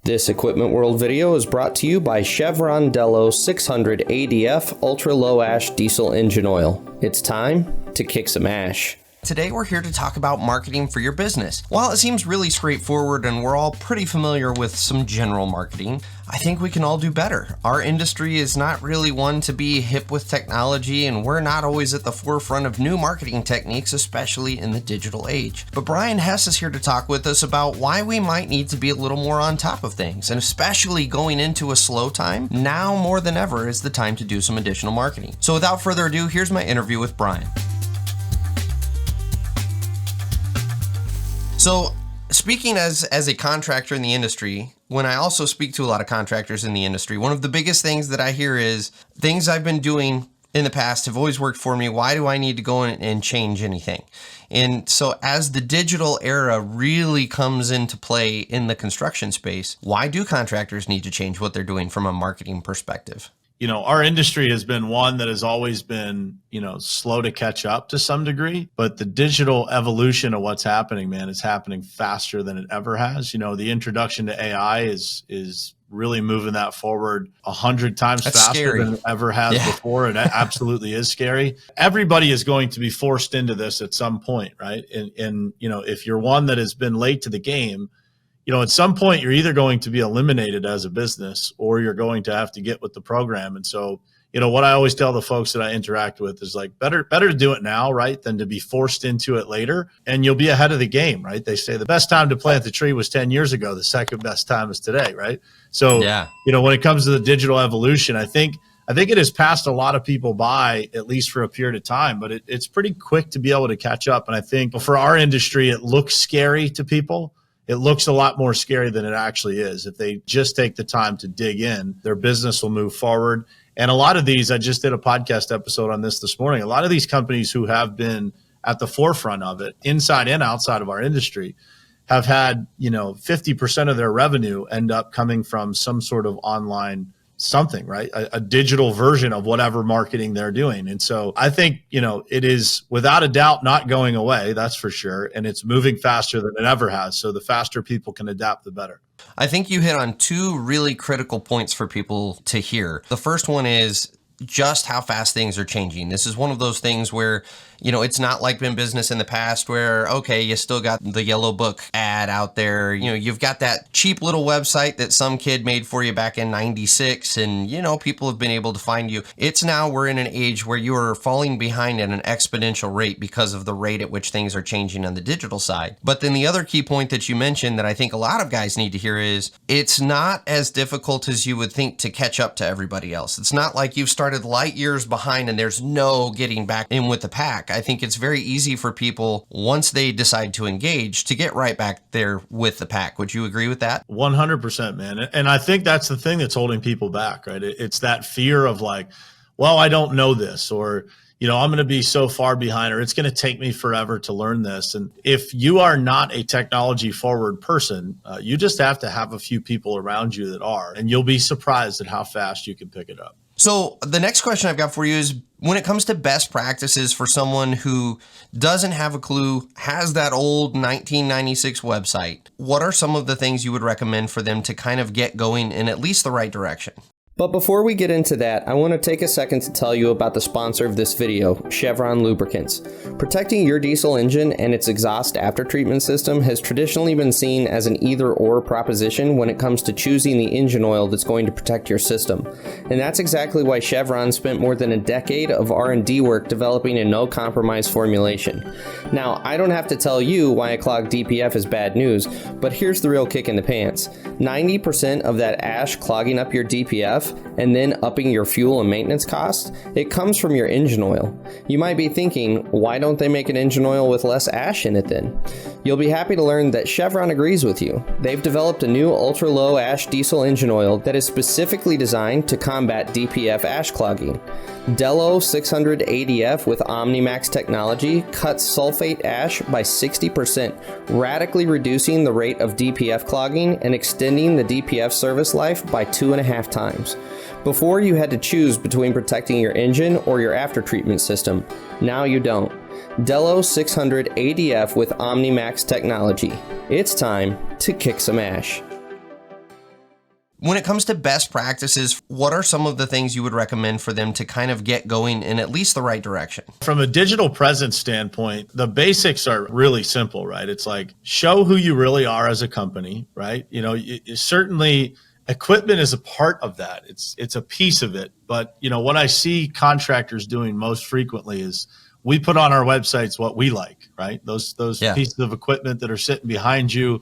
This Equipment World video is brought to you by Chevron Delo 600 ADF Ultra Low Ash Diesel Engine Oil. It's time to kick some ash. Today we're here to talk about marketing for your business. While it seems really straightforward and we're all pretty familiar with some general marketing, I think we can all do better. Our industry is not really one to be hip with technology, and we're not always at the forefront of new marketing techniques, especially in the digital age. But Brian Hess is here to talk with us about why we might need to be a little more on top of things, and especially going into a slow time, now more than ever is the time to do some additional marketing. So without further ado, here's my interview with Brian. So speaking as a contractor in the industry, when I also speak to a lot of contractors in the industry, one of the biggest things that I hear is things I've been doing in the past have always worked for me. Why do I need to go in and change anything? And so as the digital era really comes into play in the construction space, why do contractors need to change what they're doing from a marketing perspective? You know, our industry has been one that has always been, slow to catch up to some degree, but the digital evolution of what's happening, man, is happening faster than it ever has. The introduction to AI is really moving that forward 100 times faster than it ever has before. And it absolutely is scary. Everybody is going to be forced into this at some point, right? And if you're one that has been late to the game, at some point you're either going to be eliminated as a business or you're going to have to get with the program. And so, what I always tell the folks that I interact with is like, better to do it now, right, than to be forced into it later. And you'll be ahead of the game, right? They say the best time to plant the tree was 10 years ago. The second best time is today, right? So, when it comes to the digital evolution, I think it has passed a lot of people by, at least for a period of time, but it's pretty quick to be able to catch up. And I think for our industry, it looks scary to people. It looks a lot more scary than it actually is. If they just take the time to dig in, their business will move forward. And a lot of these, I just did a podcast episode on this morning. A lot of these companies who have been at the forefront of it, inside and outside of our industry, have had, 50% of their revenue end up coming from some sort of online something, right? A digital version of whatever marketing they're doing. And so I think, it is without a doubt not going away, that's for sure. And it's moving faster than it ever has. So the faster people can adapt, the better. I think you hit on two really critical points for people to hear. The first one is just how fast things are changing. This is one of those things where, it's not like been business in the past where, okay, you still got the yellow book ad out there. You've got that cheap little website that some kid made for you back in 96 and, people have been able to find you. It's now we're in an age where you are falling behind at an exponential rate because of the rate at which things are changing on the digital side. But then the other key point that you mentioned that I think a lot of guys need to hear is it's not as difficult as you would think to catch up to everybody else. It's not like you've started light years behind and there's no getting back in with the pack. I think it's very easy for people, once they decide to engage, to get right back there with the pack. Would you agree with that? 100%, man. And I think that's the thing that's holding people back, right? It's that fear of like, well, I don't know this, or, I'm going to be so far behind, or it's going to take me forever to learn this. And if you are not a technology forward person, you just have to have a few people around you that are, and you'll be surprised at how fast you can pick it up. So the next question I've got for you is, when it comes to best practices for someone who doesn't have a clue, has that old 1996 website, what are some of the things you would recommend for them to kind of get going in at least the right direction? But before we get into that, I want to take a second to tell you about the sponsor of this video, Chevron Lubricants. Protecting your diesel engine and its exhaust aftertreatment system has traditionally been seen as an either-or proposition when it comes to choosing the engine oil that's going to protect your system. And that's exactly why Chevron spent more than a decade of R&D work developing a no-compromise formulation. Now, I don't have to tell you why a clogged DPF is bad news, but here's the real kick in the pants. 90% of that ash clogging up your DPF and then upping your fuel and maintenance costs, it comes from your engine oil. You might be thinking, why don't they make an engine oil with less ash in it then? You'll be happy to learn that Chevron agrees with you. They've developed a new ultra-low ash diesel engine oil that is specifically designed to combat DPF ash clogging. Delo 600 ADF with OmniMax technology cuts sulfate ash by 60%, radically reducing the rate of DPF clogging and extending the DPF service life by 2.5 times. Before, you had to choose between protecting your engine or your aftertreatment system. Now you don't. Delo 600 ADF with OmniMax technology. It's time to kick some ash. When it comes to best practices, what are some of the things you would recommend for them to kind of get going in at least the right direction? From a digital presence standpoint, the basics are really simple, right? It's like show who you really are as a company, right? Certainly equipment is a part of that. It's a piece of it. But, what I see contractors doing most frequently is we put on our websites what we like, right? Those pieces of equipment that are sitting behind you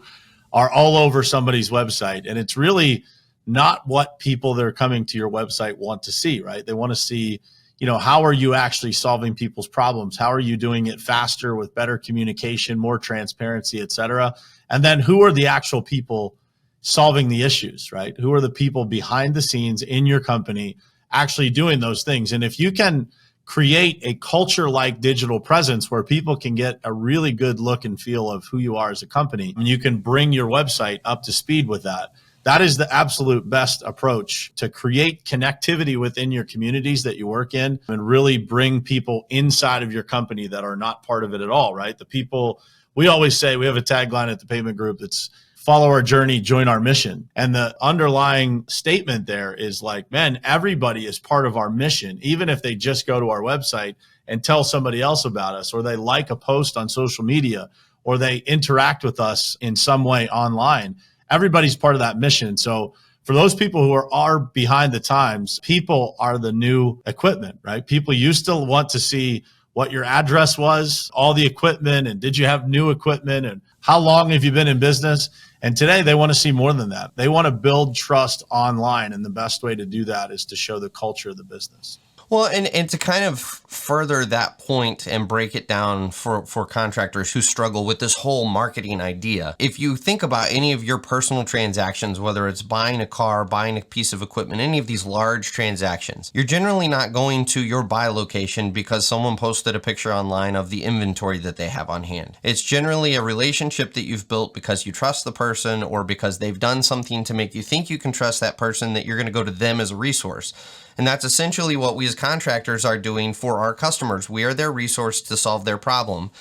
are all over somebody's website. And it's really not what people that are coming to your website want to see, right? They want to see, how are you actually solving people's problems? How are you doing it faster with better communication, more transparency, et cetera? And then who are the actual people solving the issues, right? Who are the people behind the scenes in your company actually doing those things? And if you can create a culture like digital presence where people can get a really good look and feel of who you are as a company, and you can bring your website up to speed with that, that is the absolute best approach to create connectivity within your communities that you work in and really bring people inside of your company that are not part of it at all, right? The people, we always say, we have a tagline at the Pavement Group that's follow our journey, join our mission. And the underlying statement there is like, man, everybody is part of our mission, even if they just go to our website and tell somebody else about us, or they like a post on social media, or they interact with us in some way online. Everybody's part of that mission. So for those people who are behind the times, people are the new equipment, right? People used to want to see what your address was, all the equipment, and did you have new equipment, and how long have you been in business? And today they want to see more than that. They want to build trust online. And the best way to do that is to show the culture of the business. Well, and to kind of further that point and break it down for contractors who struggle with this whole marketing idea, if you think about any of your personal transactions, whether it's buying a car, buying a piece of equipment, any of these large transactions, you're generally not going to your buy location because someone posted a picture online of the inventory that they have on hand. It's generally a relationship that you've built because you trust the person or because they've done something to make you think you can trust that person, that you're going to go to them as a resource. And that's essentially what we as contractors are doing for our customers. We are their resource to solve their problem.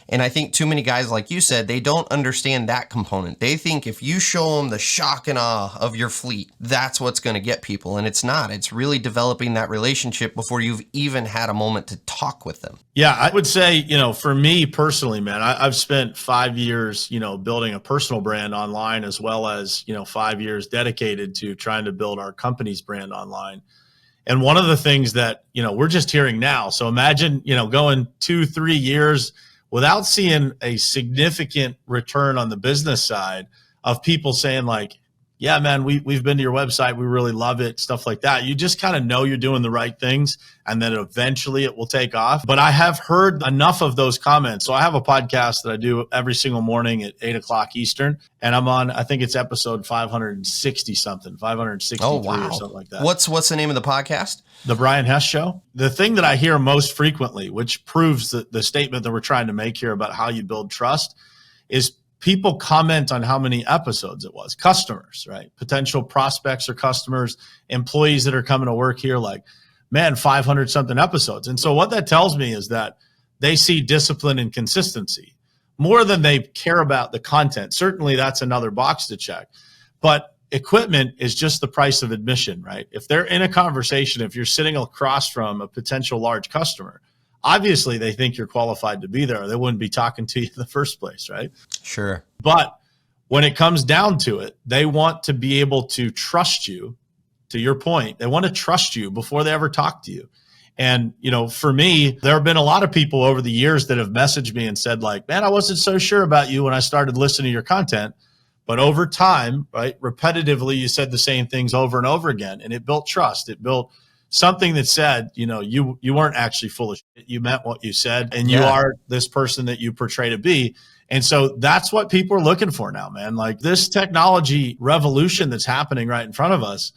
And I think too many guys, like you said, they don't understand that component. They think if you show them the shock and awe of your fleet, that's what's going to get people. And it's not. It's really developing that relationship before you've even had a moment to talk with them. Yeah, I would say, for me personally, man, I've spent 5 years, building a personal brand online, as well as, 5 years dedicated to trying to build our company's brand online. And one of the things that, we're just hearing now, so imagine, going 2-3 years without seeing a significant return on the business side of people saying like, yeah, man, we've been to your website. We really love it. Stuff like that. You just kind of know you're doing the right things and then eventually it will take off. But I have heard enough of those comments. So I have a podcast that I do every single morning at 8:00 Eastern. And I'm on, I think it's episode 560 something, 563 or something like that. What's the name of the podcast? The Brian Hess Show. The thing that I hear most frequently, which proves the statement that we're trying to make here about how you build trust, is people comment on how many episodes it was. Customers, right? Potential prospects or customers, employees that are coming to work here, like, man, 500 something episodes. And so what that tells me is that they see discipline and consistency more than they care about the content. Certainly that's another box to check. But equipment is just the price of admission, right? If they're in a conversation, if you're sitting across from a potential large customer, obviously they think you're qualified to be there. They wouldn't be talking to you in the first place, right? Sure. But when it comes down to it, they want to be able to trust you. To your point, they want to trust you before they ever talk to you. And, for me, there have been a lot of people over the years that have messaged me and said like, man, I wasn't so sure about you when I started listening to your content. But over time, right, repetitively, you said the same things over and over again. And it built trust. It built something that said, you weren't actually full of shit. You meant what you said. And you are this person that you portray to be. And so that's what people are looking for now, man. Like this technology revolution that's happening right in front of us,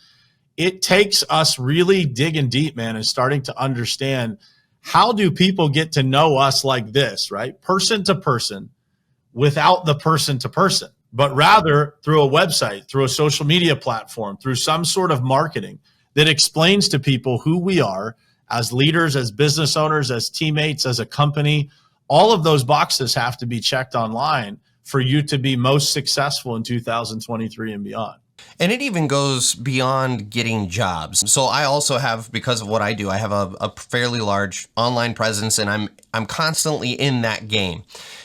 it takes us really digging deep, man, and starting to understand how do people get to know us like this, right? Person to person without the person to person, but rather through a website, through a social media platform, through some sort of marketing that explains to people who we are as leaders, as business owners, as teammates, as a company. All of those boxes have to be checked online for you to be most successful in 2023 and beyond. And it even goes beyond getting jobs. So I also have, because of what I do, I have a fairly large online presence, and I'm constantly in that game.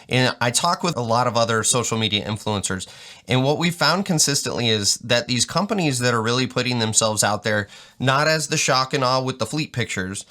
And I talk with a lot of other social media influencers. And what we found consistently is that these companies that are really putting themselves out there, not as the shock and awe with the fleet pictures,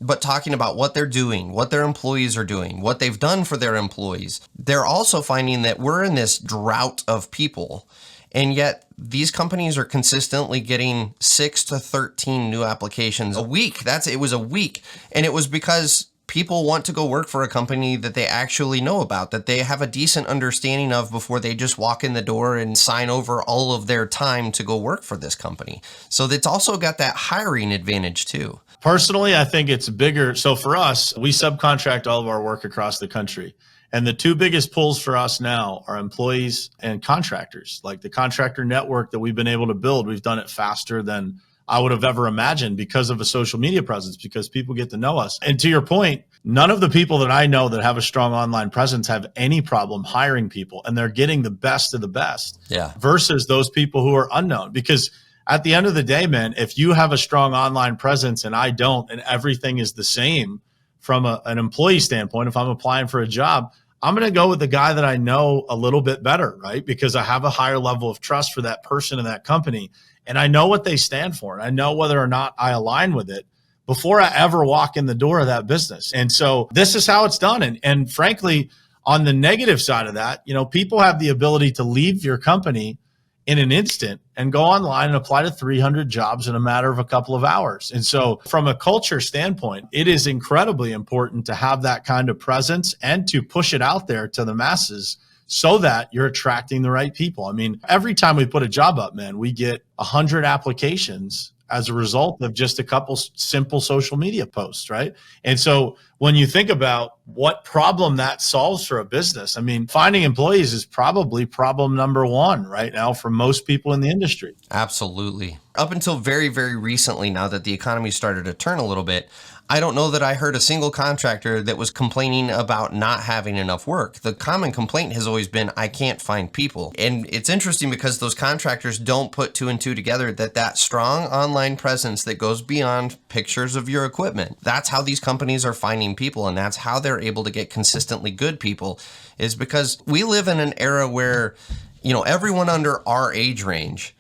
but talking about what they're doing, what their employees are doing, what they've done for their employees, they're also finding that we're in this drought of people. And yet these companies are consistently getting 6 to 13 new applications a week. It was a week. And it was because people want to go work for a company that they actually know about, that they have a decent understanding of before they just walk in the door and sign over all of their time to go work for this company. So it's also got that hiring advantage too. Personally, I think it's bigger. So for us, we subcontract all of our work across the country. And the two biggest pulls for us now are employees and contractors. Like the contractor network that we've been able to build, we've done it faster than I would have ever imagined because of a social media presence, because people get to know us. And to your point, none of the people that I know that have a strong online presence have any problem hiring people, and they're getting the best of the best. Yeah. Versus those people who are unknown. Because at the end of the day, man, if you have a strong online presence and I don't, and everything is the same from an employee standpoint, if I'm applying for a job, I'm going to go with the guy that I know a little bit better, right? Because I have a higher level of trust for that person and that company. And I know what they stand for. And I know whether or not I align with it before I ever walk in the door of that business. And so this is how it's done. And frankly, on the negative side of that, people have the ability to leave your company in an instant and go online and apply to 300 jobs in a matter of a couple of hours. And so from a culture standpoint, it is incredibly important to have that kind of presence and to push it out there to the masses so that you're attracting the right people. I mean, every time we put a job up, man, we get 100 applications as a result of just a couple simple social media posts, right? And so when you think about what problem that solves for a business, I mean, finding employees is probably problem number one right now for most people in the industry. Absolutely. Up until very, very recently, now that the economy started to turn a little bit, I don't know that I heard a single contractor that was complaining about not having enough work. The common complaint has always been, I can't find people. And it's interesting because those contractors don't put two and two together, that strong online presence that goes beyond pictures of your equipment. That's how these companies are finding people, and that's how they're able to get consistently good people, is because we live in an era where, everyone under our age range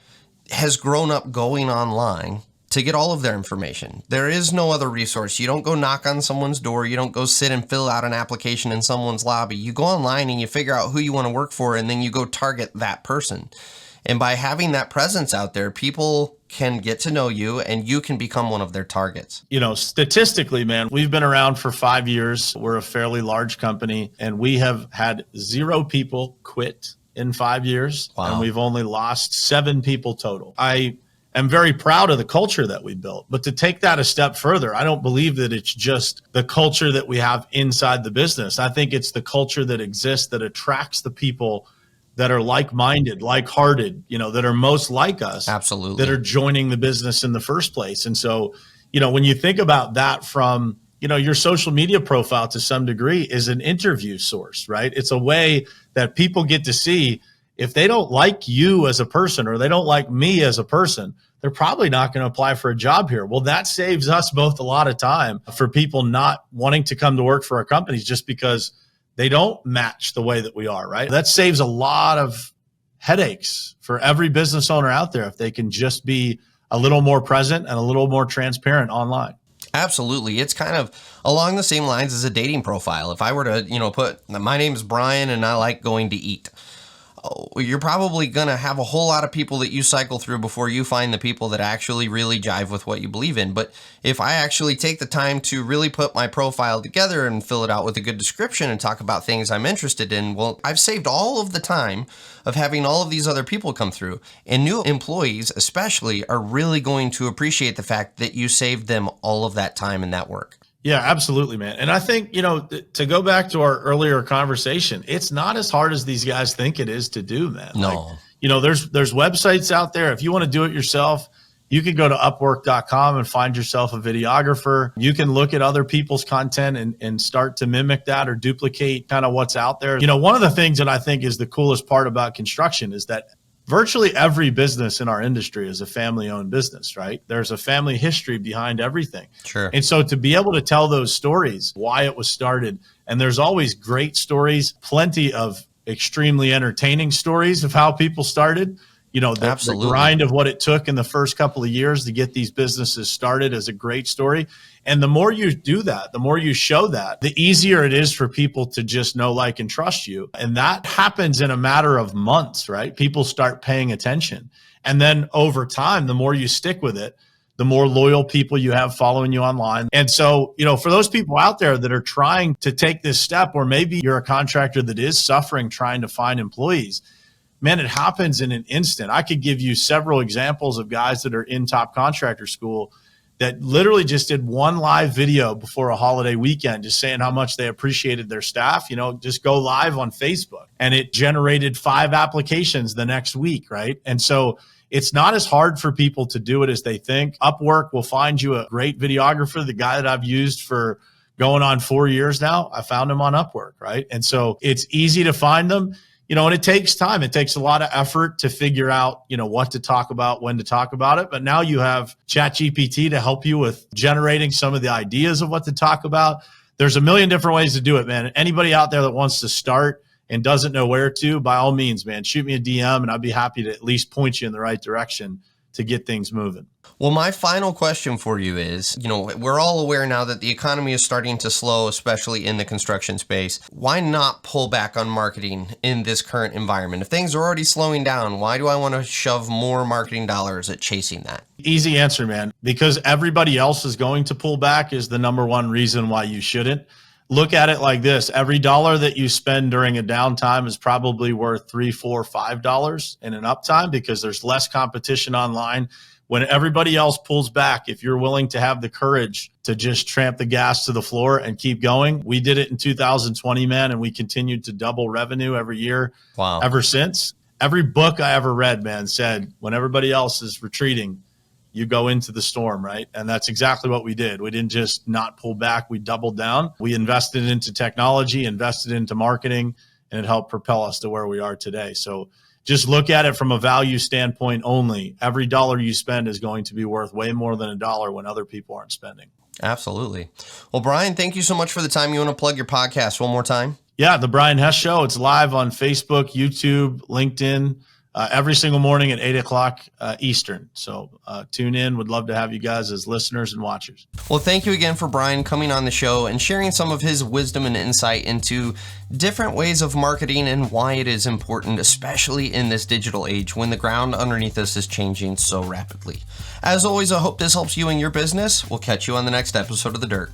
has grown up going online to get all of their information. There is no other resource. You don't go knock on someone's door. You don't go sit and fill out an application in someone's lobby. You go online and you figure out who you want to work for, and then you go target that person. And by having that presence out there, people can get to know you and you can become one of their targets. Statistically, man, we've been around for 5 years. We're a fairly large company, and we have had 0 people quit in 5 years. Wow. And we've only lost 7 people total. I'm very proud of the culture that we built. But to take that a step further, I don't believe that it's just the culture that we have inside the business. I think it's the culture that exists that attracts the people that are like-minded, like-hearted, that are most like us. Absolutely. That are joining the business in the first place. And so, when you think about that from, your social media profile to some degree is an interview source, right? It's a way that people get to see if they don't like you as a person or they don't like me as a person, they're probably not going to apply for a job here. Well, that saves us both a lot of time for people not wanting to come to work for our companies just because they don't match the way that we are, right? That saves a lot of headaches for every business owner out there if they can just be a little more present and a little more transparent online. Absolutely. It's kind of along the same lines as a dating profile. If I were to, put, my name is Brian and I like going to eat. You're probably going to have a whole lot of people that you cycle through before you find the people that actually really jive with what you believe in. But if I actually take the time to really put my profile together and fill it out with a good description and talk about things I'm interested in, well, I've saved all of the time of having all of these other people come through. And new employees especially are really going to appreciate the fact that you saved them all of that time and that work. Yeah, absolutely, man. And I think, to go back to our earlier conversation, it's not as hard as these guys think it is to do, man. No. There's websites out there. If you want to do it yourself, you can go to Upwork.com and find yourself a videographer. You can look at other people's content and start to mimic that or duplicate kind of what's out there. One of the things that I think is the coolest part about construction is that virtually every business in our industry is a family-owned business, right? There's a family history behind everything. Sure. And so to be able to tell those stories, why it was started, and there's always great stories, plenty of extremely entertaining stories of how people started. You know, the grind of what it took in the first couple of years to get these businesses started is a great story. And the more you do that, the more you show that, the easier it is for people to just know, like, and trust you. And that happens in a matter of months, right? People start paying attention. And then over time, the more you stick with it, the more loyal people you have following you online. And so, you know, for those people out there that are trying to take this step, or maybe you're a contractor that is suffering trying to find employees, man, it happens in an instant. I could give you several examples of guys that are in Top Contractor School that literally just did one live video before a holiday weekend, just saying how much they appreciated their staff. You know, just go live on Facebook, and it generated 5 applications the next week, right? And so it's not as hard for people to do it as they think. Upwork will find you a great videographer. The guy that I've used for going on 4 years now, I found him on Upwork, right? And so it's easy to find them. You know, and it takes time. It takes a lot of effort to figure out, you know, what to talk about, when to talk about it. But now you have ChatGPT to help you with generating some of the ideas of what to talk about. There's a million different ways to do it, man. Anybody out there that wants to start and doesn't know where to, by all means, man, shoot me a DM and I'd be happy to at least point you in the right direction to get things moving. Well, my final question for you is, you know, we're all aware now that the economy is starting to slow, especially in the construction space. Why not pull back on marketing in this current environment? If things are already slowing down, why do I want to shove more marketing dollars at chasing that? Easy answer, man. Because everybody else is going to pull back is the number one reason why you shouldn't. Look at it like this. Every dollar that you spend during a downtime is probably worth $3, $4, $5 in an uptime, because there's less competition online. When everybody else pulls back, if you're willing to have the courage to just tramp the gas to the floor and keep going, we did it in 2020, man, and we continued to double revenue every year. Wow. Ever since. Every book I ever read, man, said when everybody else is retreating, you go into the storm, right? And that's exactly what we did. We didn't just not pull back. We doubled down. We invested into technology, invested into marketing, and it helped propel us to where we are today. So just look at it from a value standpoint only. Every dollar you spend is going to be worth way more than $1 when other people aren't spending. Absolutely. Well, Brian, thank you so much for the time. You want to plug your podcast one more time? Yeah, The Brian Hess Show. It's live on Facebook, YouTube, LinkedIn, every single morning at 8 o'clock Eastern. So tune in. Would love to have you guys as listeners and watchers. Well, thank you again for Brian coming on the show and sharing some of his wisdom and insight into different ways of marketing and why it is important, especially in this digital age when the ground underneath us is changing so rapidly. As always, I hope this helps you in your business. We'll catch you on the next episode of The Dirt.